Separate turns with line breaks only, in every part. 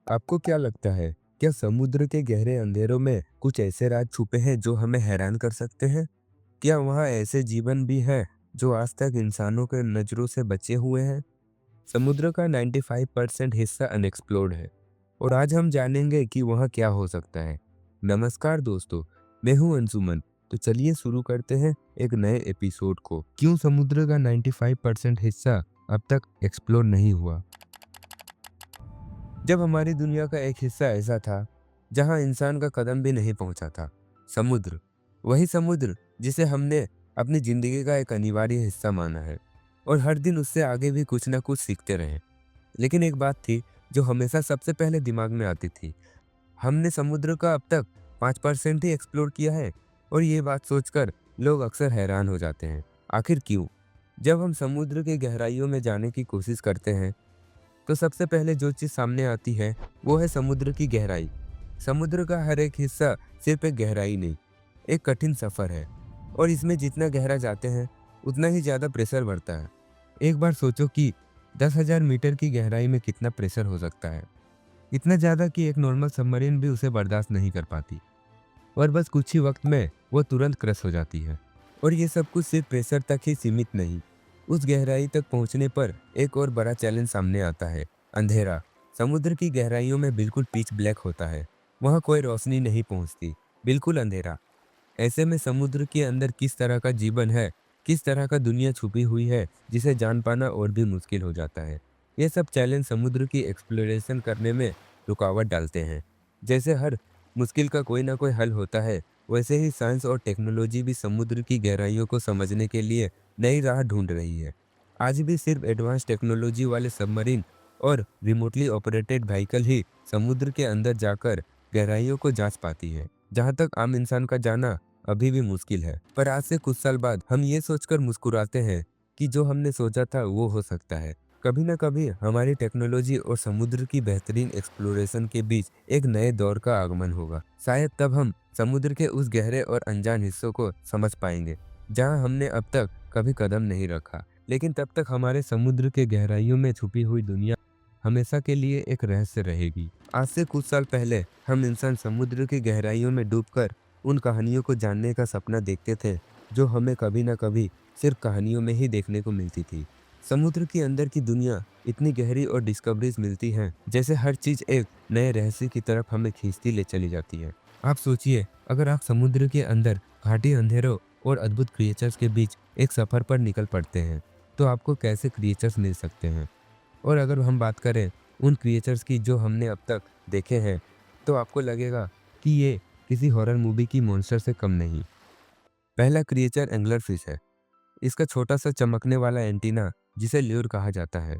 आपको क्या लगता है, क्या समुद्र के गहरे अंधेरों में कुछ ऐसे राज छुपे हैं जो हमें हैरान कर सकते हैं? क्या वहाँ ऐसे जीवन भी है जो आज तक इंसानों के नज़रों से बचे हुए हैं? समुद्र का 95% हिस्सा अनएक्सप्लोर्ड है और आज हम जानेंगे कि वहाँ क्या हो सकता है। नमस्कार दोस्तों, मैं हूँ अंशुमन। तो चलिए शुरू करते हैं एक नए एपिसोड को। क्यों समुद्र का 95% हिस्सा अब तक एक्सप्लोर नहीं हुआ? जब हमारी दुनिया का एक हिस्सा ऐसा था जहां इंसान का कदम भी नहीं पहुंचा था। समुद्र, वही समुद्र जिसे हमने अपनी जिंदगी का एक अनिवार्य हिस्सा माना है और हर दिन उससे आगे भी कुछ ना कुछ सीखते रहे। लेकिन एक बात थी जो हमेशा सबसे पहले दिमाग में आती थी। हमने समुद्र का अब तक 5% ही एक्सप्लोर किया है और ये बात सोचकर लोग अक्सर हैरान हो जाते हैं। आखिर क्यों? जब हम समुद्र की गहराइयों में जाने की कोशिश करते हैं तो सबसे पहले जो चीज़ सामने आती है वो है समुद्र की गहराई। समुद्र का हर एक हिस्सा सिर्फ एक गहराई नहीं, एक कठिन सफ़र है और इसमें जितना गहरा जाते हैं उतना ही ज़्यादा प्रेशर बढ़ता है। एक बार सोचो कि 10,000 मीटर की गहराई में कितना प्रेशर हो सकता है। इतना ज़्यादा कि एक नॉर्मल सबमरीन भी उसे बर्दाश्त नहीं कर पाती और बस कुछ ही वक्त में वो तुरंत क्रश हो जाती है। और ये सब कुछ सिर्फ प्रेशर तक ही सीमित नहीं। उस गहराई तक पहुंचने पर एक और बड़ा चैलेंज सामने आता है, अंधेरा। समुद्र की गहराइयों में बिल्कुल पिच ब्लैक होता है। वहां कोई रोशनी नहीं पहुंचती, बिल्कुल अंधेरा। ऐसे में समुद्र के अंदर किस तरह का जीवन है, किस तरह का दुनिया छुपी हुई है, जिसे जान पाना और भी मुश्किल हो जाता है। ये सब चैलेंज समुद्र की एक्सप्लोरेशन करने में रुकावट डालते हैं। जैसे हर मुश्किल का कोई ना कोई हल होता है, वैसे ही साइंस और टेक्नोलॉजी भी समुद्र की गहराइयों को समझने के लिए नई राह ढूंढ रही है। आज भी सिर्फ एडवांस टेक्नोलॉजी वाले सबमरीन और रिमोटली ऑपरेटेड व्हीकल ही समुद्र के अंदर जाकर गहराइयों को जांच पाती है, जहां तक आम इंसान का जाना अभी भी मुश्किल है। पर आज से कुछ साल बाद हम ये सोचकर मुस्कुराते हैं कि जो हमने सोचा था वो हो सकता है। कभी ना कभी हमारी टेक्नोलॉजी और समुद्र की बेहतरीन एक्सप्लोरेशन के बीच एक नए दौर का आगमन होगा। शायद तब हम समुद्र के उस गहरे और अनजान हिस्सों को समझ पाएंगे जहां हमने अब तक कभी कदम नहीं रखा। लेकिन तब तक हमारे समुद्र के गहराइयों में छुपी हुई दुनिया हमेशा के लिए एक रहस्य रहेगी। आज से कुछ साल पहले हम इंसान समुद्र की गहराइयों में डूबकर उन कहानियों को जानने का सपना देखते थे जो हमें कभी ना कभी सिर्फ कहानियों में ही देखने को मिलती थी। समुद्र के अंदर की दुनिया इतनी गहरी और डिस्कवरीज मिलती हैं, जैसे हर चीज एक नए रहस्य की तरफ हमें खींचती ले चली जाती है। आप सोचिए, अगर आप समुद्र के अंदर घाटी अंधेरों और अद्भुत क्रिएचर्स के बीच एक सफर पर निकल पड़ते हैं, तो आपको कैसे क्रिएचर्स मिल सकते हैं? और अगर हम बात करें उन क्रिएचर्स की जो हमने अब तक देखे हैं, तो आपको लगेगा कि ये किसी हॉरर मूवी की मॉन्स्टर से कम नहीं। पहला क्रिएचर एंगलर फिश है। इसका छोटा सा चमकने वाला एंटीना, जिसे ल्यूर कहा जाता है,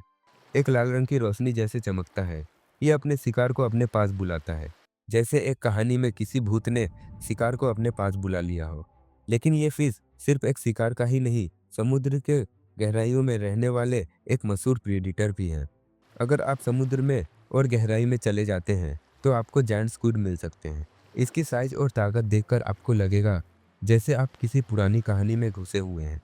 एक लाल रंग की रोशनी जैसे चमकता है। ये अपने शिकार को अपने पास बुलाता है, जैसे एक कहानी में किसी भूत ने शिकार को अपने पास बुला लिया हो। लेकिन ये फिश सिर्फ एक शिकार का ही नहीं, समुद्र के गहराइयों में रहने वाले एक मशहूर प्रेडिटर भी हैं। अगर आप समुद्र में और गहराई में चले जाते हैं तो आपको जायंट स्क्विड मिल सकते हैं। इसकी साइज और ताकत देखकर आपको लगेगा जैसे आप किसी पुरानी कहानी में घुसे हुए हैं,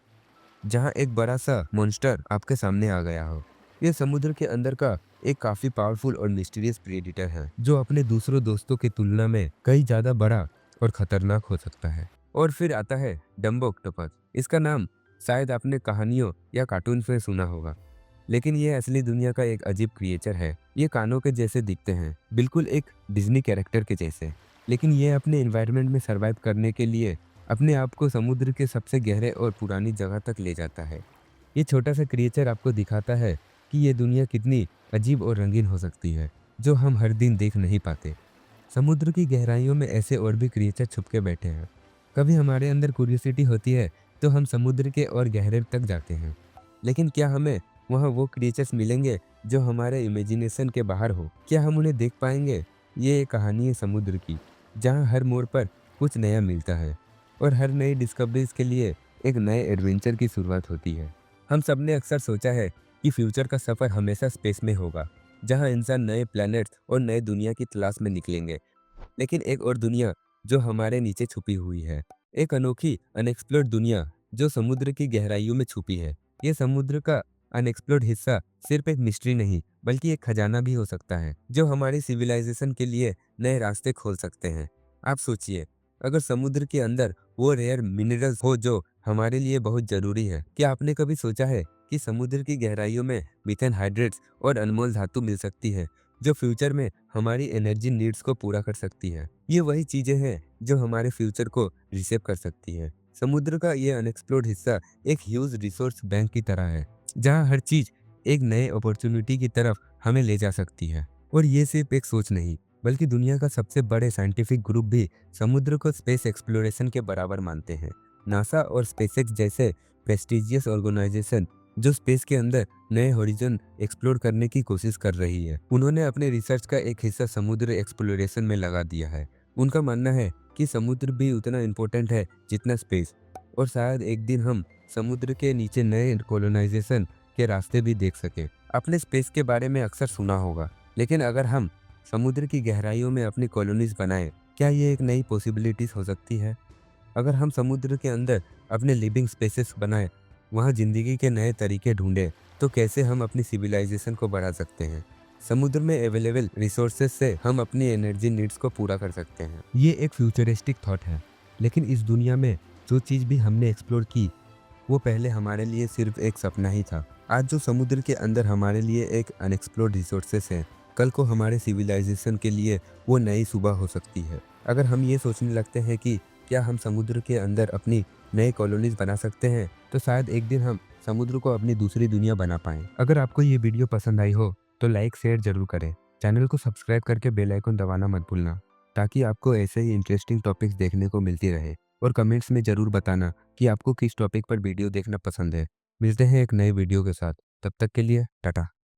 जहां एक बड़ा सा मॉन्स्टर आपके सामने आ गया हो। ये समुद्र के अंदर का एक काफी पावरफुल और मिस्टीरियस प्रेडिटर है जो अपने दूसरों दोस्तों की तुलना में कई ज्यादा बड़ा और खतरनाक हो सकता है। और फिर आता है डम्बो ऑक्टोपस। इसका नाम शायद आपने कहानियों या कार्टून में सुना होगा, लेकिन ये असली दुनिया का एक अजीब क्रिएचर है। ये कानों के जैसे दिखते हैं, बिल्कुल एक डिज्नी कैरेक्टर के जैसे। लेकिन ये अपने एनवायरनमेंट में सरवाइव करने के लिए अपने आप को समुद्र के सबसे गहरे और पुरानी जगह तक ले जाता है। ये छोटा सा क्रिएचर आपको दिखाता है कि ये दुनिया कितनी अजीब और रंगीन हो सकती है, जो हम हर दिन देख नहीं पाते। समुद्र की गहराइयों में ऐसे और भी क्रिएचर छुप के बैठे हैं। कभी हमारे अंदर क्यूरियोसिटी होती है तो हम समुद्र के और गहरे तक जाते हैं। लेकिन क्या हमें वहाँ वो क्रिएचर्स मिलेंगे जो हमारे इमेजिनेशन के बाहर हो? क्या हम उन्हें देख पाएंगे? ये एक कहानी है समुद्र की, जहाँ हर मोड़ पर कुछ नया मिलता है और हर नई डिस्कवरीज के लिए एक नए एडवेंचर की शुरुआत होती है। हम सबने अक्सर सोचा है कि फ्यूचर का सफ़र हमेशा स्पेस में होगा, जहाँ इंसान नए प्लैनेट्स और नए दुनिया की तलाश में निकलेंगे। लेकिन एक और दुनिया जो हमारे नीचे छुपी हुई है, एक अनोखी अनएक्सप्लोर्ड दुनिया जो समुद्र की गहराइयों में छुपी है। ये समुद्र का अनएक्सप्लोर्ड हिस्सा सिर्फ एक मिस्ट्री नहीं बल्कि एक खजाना भी हो सकता है जो हमारी सिविलाइजेशन के लिए नए रास्ते खोल सकते हैं। आप सोचिए, अगर समुद्र के अंदर वो रेयर मिनरल्स हो जो हमारे लिए बहुत जरूरी है। क्या आपने कभी सोचा है कि समुद्र की गहराइयों में मीथेन हाइड्रेट्स और अनमोल धातु मिल सकती है जो फ्यूचर में हमारी एनर्जी नीड्स को पूरा कर सकती है। ये वही चीजें हैं जो हमारे फ्यूचर को रिसेप कर सकती है। समुद्र का ये अनएक्सप्लोर्ड हिस्सा एक ह्यूज रिसोर्स बैंक की तरह है जहाँ हर चीज एक नए अपॉर्चुनिटी की तरफ हमें ले जा सकती है। और ये सिर्फ एक सोच नहीं बल्कि दुनिया का सबसे बड़े साइंटिफिक ग्रुप भी समुद्र को स्पेस एक्सप्लोरेशन के बराबर मानते हैं। नासा और स्पेसएक्स जैसे प्रेस्टिजियस ऑर्गेनाइजेशन जो स्पेस के अंदर नए हॉरिजन एक्सप्लोर करने की कोशिश कर रही है, उन्होंने अपने रिसर्च का एक हिस्सा समुद्र एक्सप्लोरेशन में लगा दिया है। उनका मानना है कि समुद्र भी उतना इम्पोर्टेंट है जितना स्पेस, और शायद एक दिन हम समुद्र के नीचे नए कॉलोनाइजेशन के रास्ते भी देख सकें। आपने स्पेस के बारे में अक्सर सुना होगा, लेकिन अगर हम समुद्र की गहराइयों में अपनी कॉलोनीज बनाएं, क्या ये एक नई पॉसिबिलिटीज हो सकती है? अगर हम समुद्र के अंदर अपने लिविंग स्पेसेस बनाएं, वहाँ जिंदगी के नए तरीके ढूंढें, तो कैसे हम अपनी सिविलाइजेशन को बढ़ा सकते हैं? समुद्र में अवेलेबल रिसोर्सेज से हम अपनी एनर्जी नीड्स को पूरा कर सकते हैं। ये एक फ्यूचरिस्टिक थॉट है, लेकिन इस दुनिया में जो चीज़ भी हमने एक्सप्लोर की वो पहले हमारे लिए सिर्फ एक सपना ही था। आज जो समुद्र के अंदर हमारे लिए एक अनएक्सप्लोर्ड रिसोर्सेस है, कल को हमारे सिविलाइजेशन के लिए वो नई सुबह हो सकती है। अगर हम ये सोचने लगते हैं कि क्या हम समुद्र के अंदर अपनी नई कॉलोनीज बना सकते हैं, तो शायद एक दिन हम समुद्र को अपनी दूसरी दुनिया बना पाएं। अगर आपको ये वीडियो पसंद आई हो तो लाइक शेयर जरूर करें। चैनल को सब्सक्राइब करके बेल आइकन दबाना मत भूलना, ताकि आपको ऐसे ही इंटरेस्टिंग टॉपिक्स देखने को मिलती रहे। और कमेंट्स में ज़रूर बताना कि आपको किस टॉपिक पर वीडियो देखना पसंद है। मिलते हैं एक नए वीडियो के साथ, तब तक के लिए टाटा।